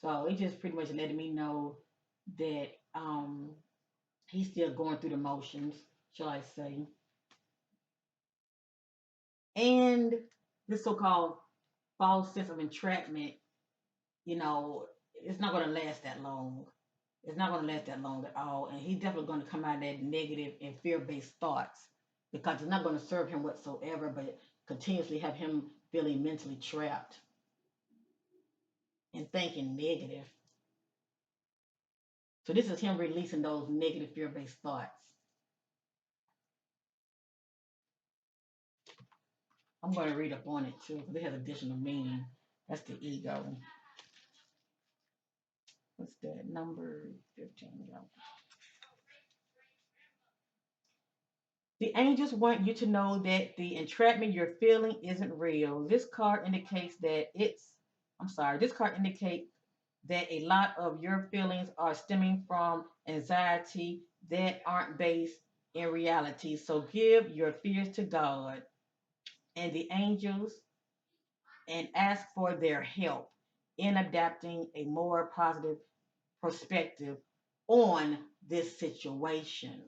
so it just pretty much letting me know that he's still going through the motions, shall I say? And this so-called false sense of entrapment, you know, it's not going to last that long. It's not going to last that long at all. And he's definitely going to come out of that negative and fear based thoughts because it's not going to serve him whatsoever, but continuously have him feeling mentally trapped and thinking negative. So this is him releasing those negative fear based thoughts. I'm going to read up on it too because it has additional meaning. That's the ego. What's that? Number 15. The angels want you to know that the entrapment you're feeling isn't real. This card indicates that a lot of your feelings are stemming from anxiety that aren't based in reality. So give your fears to God and the angels and ask for their help in adapting a more positive perspective on this situation.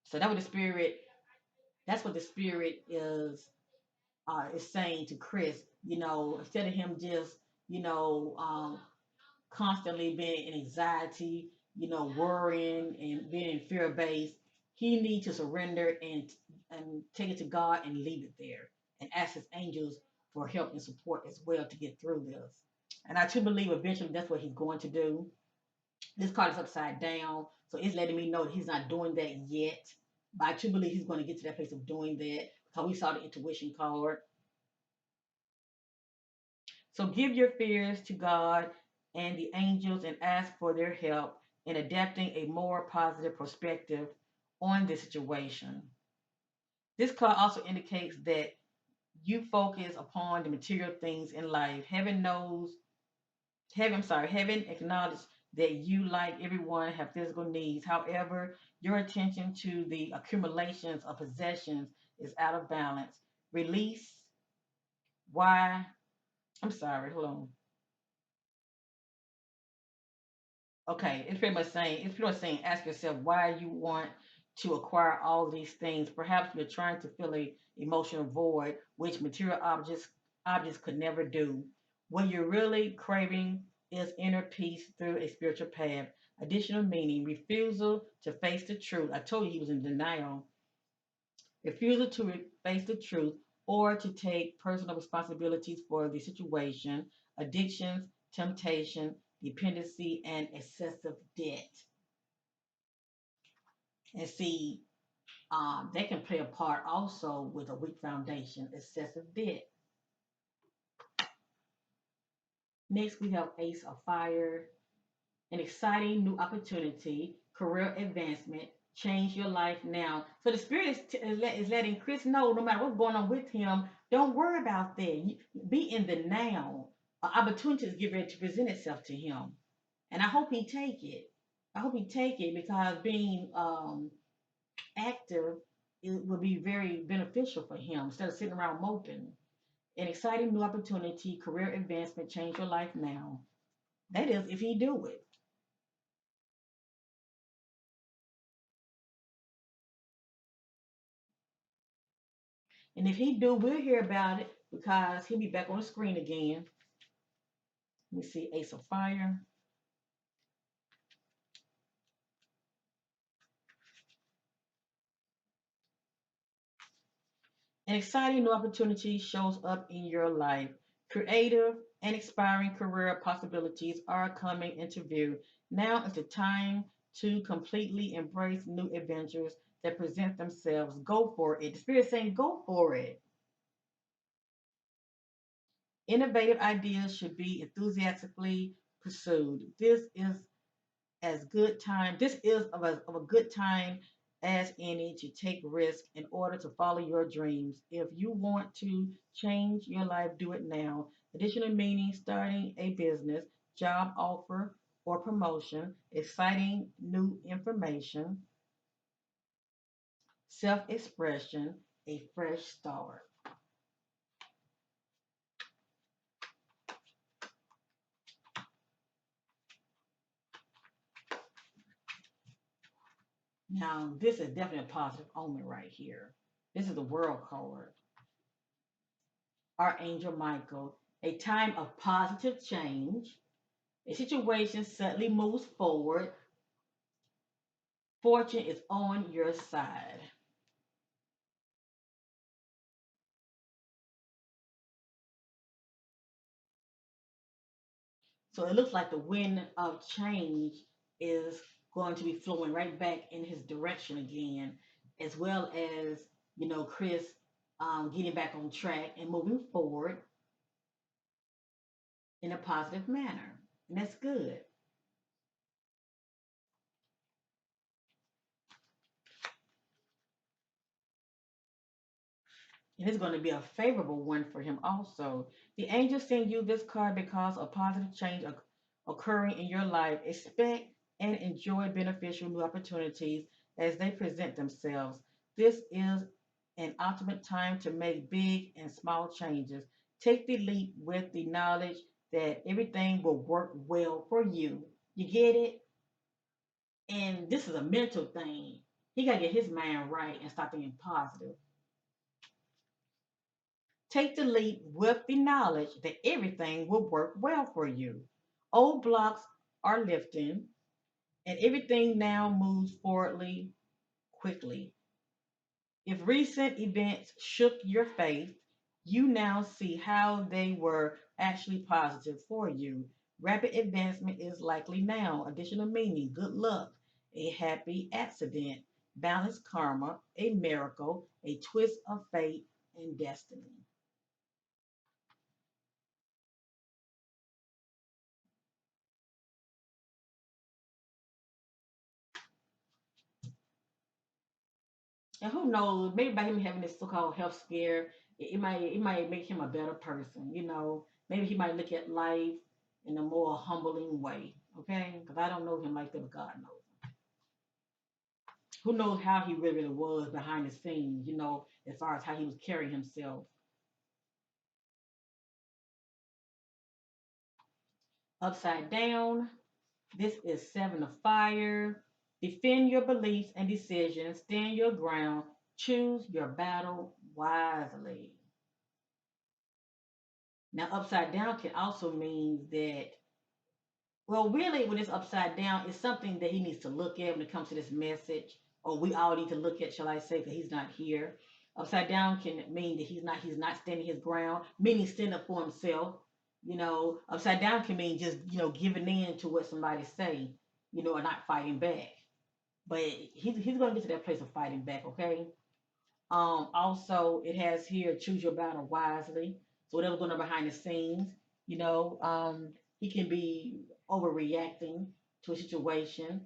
So that's what the spirit is saying to Chris, instead of him just, you know, um, constantly being in anxiety, worrying and being fear based, he needs to surrender and take it to God and leave it there and ask his angels for help and support as well to get through this. And I too believe eventually that's what he's going to do. This card is upside down, so it's letting me know that he's not doing that yet. But I too believe he's going to get to that place of doing that because we saw the intuition card. So give your fears to God and the angels and ask for their help in adapting a more positive perspective on this situation. This card also indicates that you focus upon the material things in life. Heaven acknowledges that you, like everyone, have physical needs. However, your attention to the accumulations of possessions is out of balance. Release why, I'm sorry, hold on. Okay, it's pretty much saying ask yourself why you want to acquire all these things. Perhaps you're trying to fill a emotional void which material objects could never do. What you're really craving is inner peace through a spiritual path. Additional meaning, refusal to face the truth. I told you he was in denial. Refusal to face the truth or to take personal responsibilities for the situation, addictions, temptation, dependency, and excessive debt. And see, they can play a part also with a weak foundation, excessive debt. Next, we have Ace of Fire, an exciting new opportunity, career advancement, change your life now. So the Spirit is letting Chris know, no matter what's going on with him, don't worry about that. Be in the now. An opportunity is getting ready to present itself to him, and I hope he take it. I hope he take it because being active it will be very beneficial for him instead of sitting around moping. An exciting new opportunity, career advancement, change your life now. That is, if he do it. And if he do, we'll hear about it because he'll be back on the screen again. Let me see, Ace of Fire. An exciting new opportunity shows up in your life. Creative and inspiring career possibilities are coming into view. Now is the time to completely embrace new adventures that present themselves. Go for it. The Spirit is saying, go for it. Innovative ideas should be enthusiastically pursued. This is of a good time as any to take risk in order to follow your dreams. If you want to change your life, do it now. Additional meaning, starting a business, job offer or promotion, exciting new information, self-expression, a fresh start. Now, this is definitely a positive omen right here. This is the world card. Archangel Michael, a time of positive change. A situation suddenly moves forward. Fortune is on your side. So it looks like the wind of change is going to be flowing right back in his direction again, as well as, Chris getting back on track and moving forward in a positive manner. And that's good. And it's going to be a favorable one for him also. The angels send you this card because of positive change occurring in your life. Expect and enjoy beneficial new opportunities as they present themselves. This is an ultimate time to make big and small changes. Take the leap with the knowledge that everything will work well for you. You get it? And this is a mental thing. He got to get his mind right and start thinking positive. Take the leap with the knowledge that everything will work well for you. Old blocks are lifting, and everything now moves forwardly quickly. If recent events shook your faith, you now see how they were actually positive for you. Rapid advancement is likely now. Additional meaning, good luck, a happy accident, balanced karma, a miracle, a twist of fate and destiny. And who knows, maybe by him having this so-called health scare, it might make him a better person. Maybe he might look at life in a more humbling way. Okay, because I don't know him like that, but God knows. Who knows how he really was behind the scenes? As far as how he was carrying himself. Upside down, this is Seven of Fire. Defend your beliefs and decisions. Stand your ground. Choose your battle wisely. Now, upside down can also mean that, well, really, when it's upside down, it's something that he needs to look at when it comes to this message, or we all need to look at, shall I say, because he's not here. Upside down can mean that he's not standing his ground, meaning standing up for himself. Upside down can mean just giving in to what somebody say, or not fighting back. But he's going to get to that place of fighting back, okay? Also, it has here choose your battle wisely. So whatever's going on behind the scenes, he can be overreacting to a situation.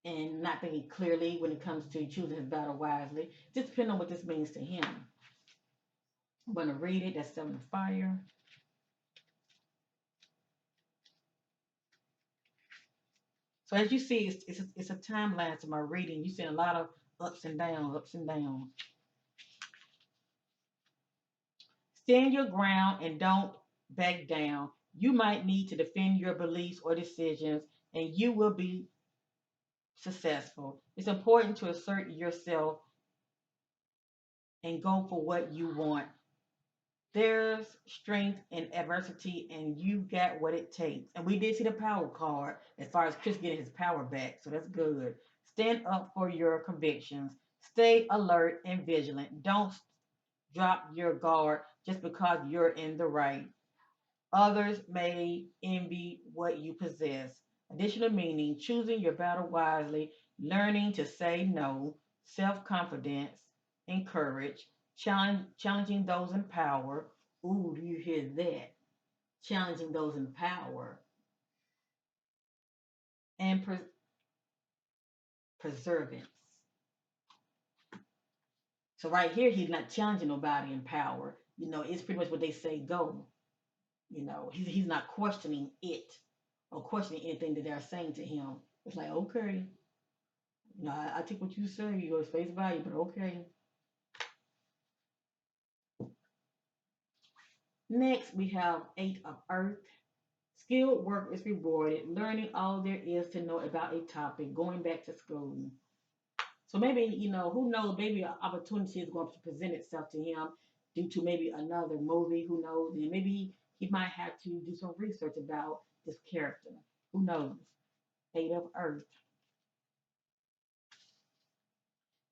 and not thinking clearly when it comes to choosing his battle wisely. Just depending on what this means to him. I'm going to read it. That's Seven of Fire. So as you see, it's a timeline to my reading. You see a lot of ups and downs, ups and downs. Stand your ground and don't back down. You might need to defend your beliefs or decisions, and you will be successful. It's important to assert yourself and go for what you want. There's strength in adversity, and you got what it takes. And we did see the power card as far as Chris getting his power back, so that's good. Stand up for your convictions. Stay alert and vigilant. Don't drop your guard just because you're in the right. Others may envy what you possess. Additional meaning: choosing your battle wisely, learning to say no, self confidence, encourage, challenging those in power. Ooh, do you hear that? Challenging those in power and preservance. So, right here, he's not challenging nobody in power. It's pretty much what they say go. He's not questioning it or questioning anything that they're saying to him. It's like, okay, I take what you say, you go face value, but okay. Next, we have Eight of Earth. Skilled work is rewarded. Learning all there is to know about a topic. Going back to school. So maybe, who knows, maybe an opportunity is going to present itself to him due to maybe another movie, who knows, and maybe he might have to do some research about this character. Who knows? Eight of Earth.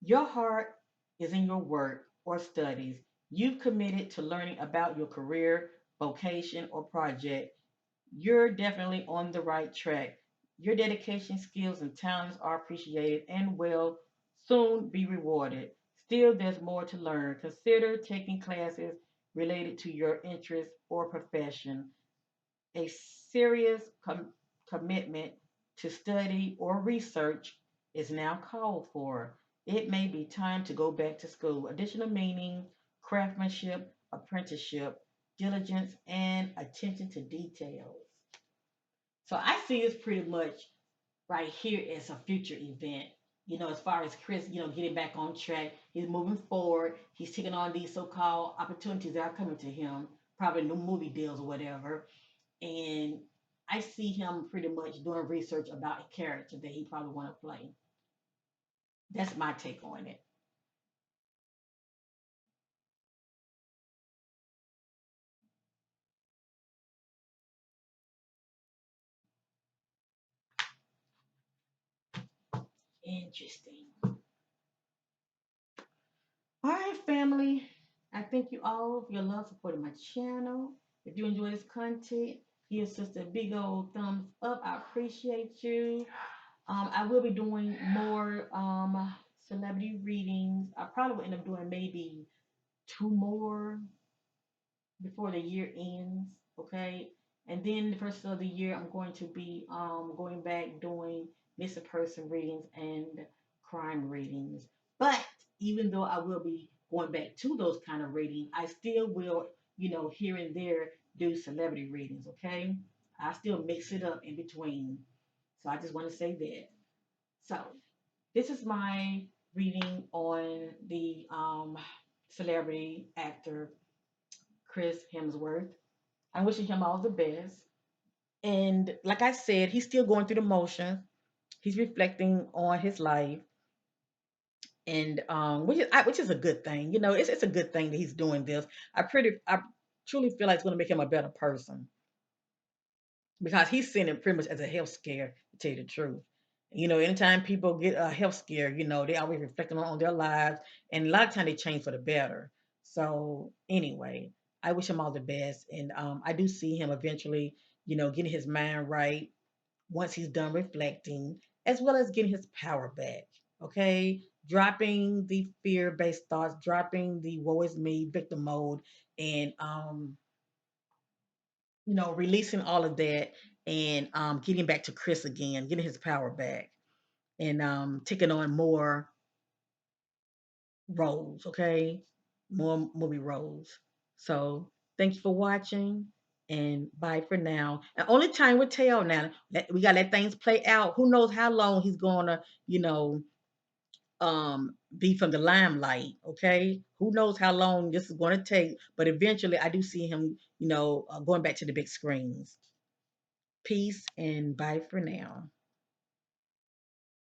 Your heart is in your work or studies. You've committed to learning about your career, vocation, or project. You're definitely on the right track. Your dedication, skills, and talents are appreciated and will soon be rewarded. Still, there's more to learn. Consider taking classes related to your interest or profession. A serious commitment to study or research is now called for. It may be time to go back to school. Additional meaning: craftsmanship, apprenticeship, diligence, and attention to details. So I see this pretty much right here as a future event. As far as Chris, getting back on track, he's moving forward. He's taking on these so-called opportunities that are coming to him, probably new movie deals or whatever. And I see him pretty much doing research about a character that he probably want to play. That's my take on it. Interesting. All right, family. I thank you all for your love supporting my channel. If you enjoy this content, give sister a big old thumbs up. I appreciate you. I will be doing more celebrity readings. I probably will end up doing maybe two more before the year ends. Okay. And then the first of the year, I'm going to be going back doing missing person readings and crime readings. But even though I will be going back to those kind of readings, I still will, here and there do celebrity readings. Okay. I still mix it up in between. So I just want to say that. So this is my reading on the celebrity actor Chris Hemsworth. I'm wishing him all the best. And like I said, he's still going through the motions. He's reflecting on his life, and which is a good thing. It's a good thing that he's doing this. I truly feel like it's going to make him a better person because he's seeing it pretty much as a health scare. To tell you the truth, anytime people get a health scare, they always reflecting on their lives, and a lot of times they change for the better. So anyway, I wish him all the best, and I do see him eventually, getting his mind right once he's done reflecting, as well as getting his power back. Okay, dropping the fear-based thoughts, dropping the "woe is me" victim mode, and releasing all of that and getting back to Chris again, getting his power back. and taking on more roles, okay? More movie roles. So thank you for watching and bye for now. And only time will tell now. We gotta let things play out. Who knows how long he's gonna, be from the limelight, okay? Who knows how long this is gonna take, but eventually I do see him, going back to the big screens. Peace and bye for now.